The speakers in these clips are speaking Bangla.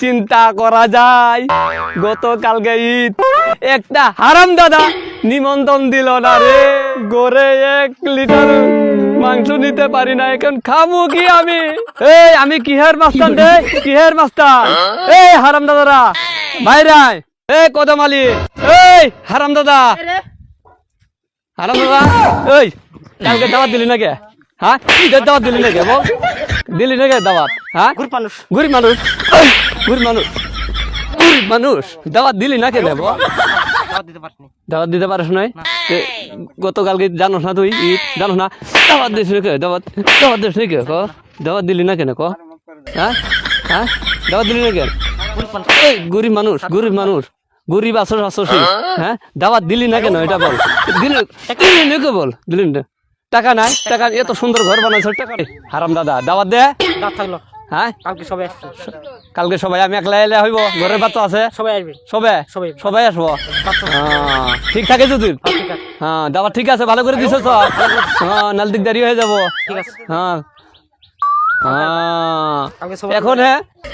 চিন্তা করা যায় গতকালকে ঈদ একটা হারাম দাদা নিমন্ত্রণ দিল না রে গড়ে 1 লিটার মাংস নিতে পারি না এখন খাবো কি আমি আমি কিহের মাস্তান রে কিহের মাস্তান হারাম দাদারা ভাইরাই কদম আলী হারাম দাদা হারাম দাদা কালকে দাওয়াত দিলি না কে হ্যাঁ ঈদের দাওয়াত দিলি না কে বল দিলি না কে দাওয়াত হ্যাঁ গরিব মানুষ দাওয়াত দিলি না কে দেব দাওয়াত দিতে পারিস নাই গতকালকে জানো না তুই ঈদ জানো না দাওয়াত দিস কে দাওয়াত দিস কে দাওয়াত দিলি না কেন ক হ্যাঁ দাওয়াত দিলি না কেন গরিব মানুষ গরিব আসছি হ্যাঁ দাওয়াত দিলি না কেন এটা বল দিলি না কে বল দিলি না টাকা নাই টাকা এত সুন্দর ঘর বানাইছ টাকা হারাম দাদা দাওয়াত দে হ্যাঁ কালকে সবাই আমি একলা এলে হইব ঘরের বাচ্চা আছে সবাই আসবো ঠিক থাকে তো তুই হ্যাঁ দাওয়াত ঠিক আছে ভালো করে দিছ তো হ্যাঁ নাল দিকদারি হয়ে যাবো হ্যাঁ এখন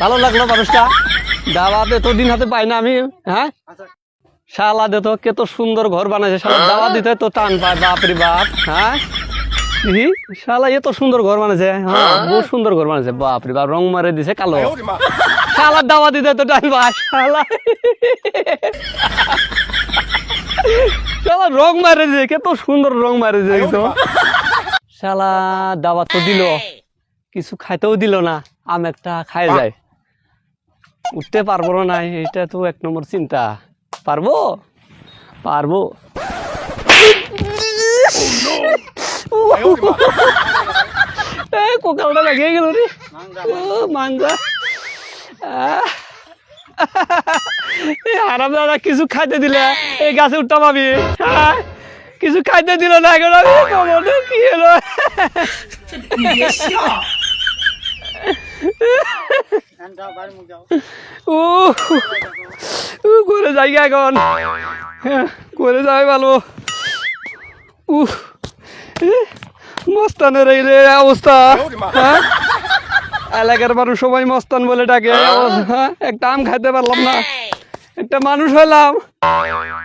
ভালো লাগলো মানুষটা দাওয়াত এতদিন হাতে পাই না আমি হ্যাঁ শালা দে তো কত সুন্দর ঘর বানাইছে শালা দাওয়াত দিতে তো টান পায় বাপরে বাপ হ্যাঁ শালা এত সুন্দর ঘর বানাইছে হ্যাঁ বহুত সুন্দর ঘর বানাইছে বাপরে বাপ রং মারে দিছে কালো শালা দাওয়াত দিতে তো টান পায় শালা রং মারে দিছে কত সুন্দর রং মারে দিছে শালা দাওয়াত তো দিল কিছু খাইতেও দিল না আম একটা খাই যায় উঠতে পারবো না এটা তো 1 নম্বর চিন্তা পারবো কোকালটা লাগিয়ে গেল রে মাঙ্গা হারাম দাদা কিছু খাইতে দিলে এই গাছে উঠতে পাবি কিছু খাইতে দিল না কি হলো করে যাই এখন করে যাই ভালো মস্তানের এই অবস্থা এলাকার মানুষ সবাই মস্তান বলে ডাকে একটা আম খাইতে পারলাম না একটা মানুষ হলাম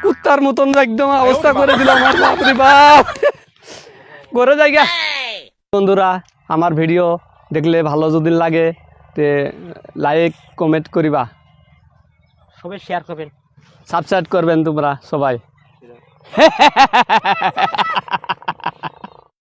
কুত্তার মতন একদম অবস্থা করে দিলাম আমার বাপরে বাপ করে যাই বন্ধুরা আমার ভিডিও দেখলে ভালো যদি লাগে তে লাইক কমেন্ট করিবা সবাই শেয়ার করবেন সাবস্ক্রাইব করবেন তোমরা সবাই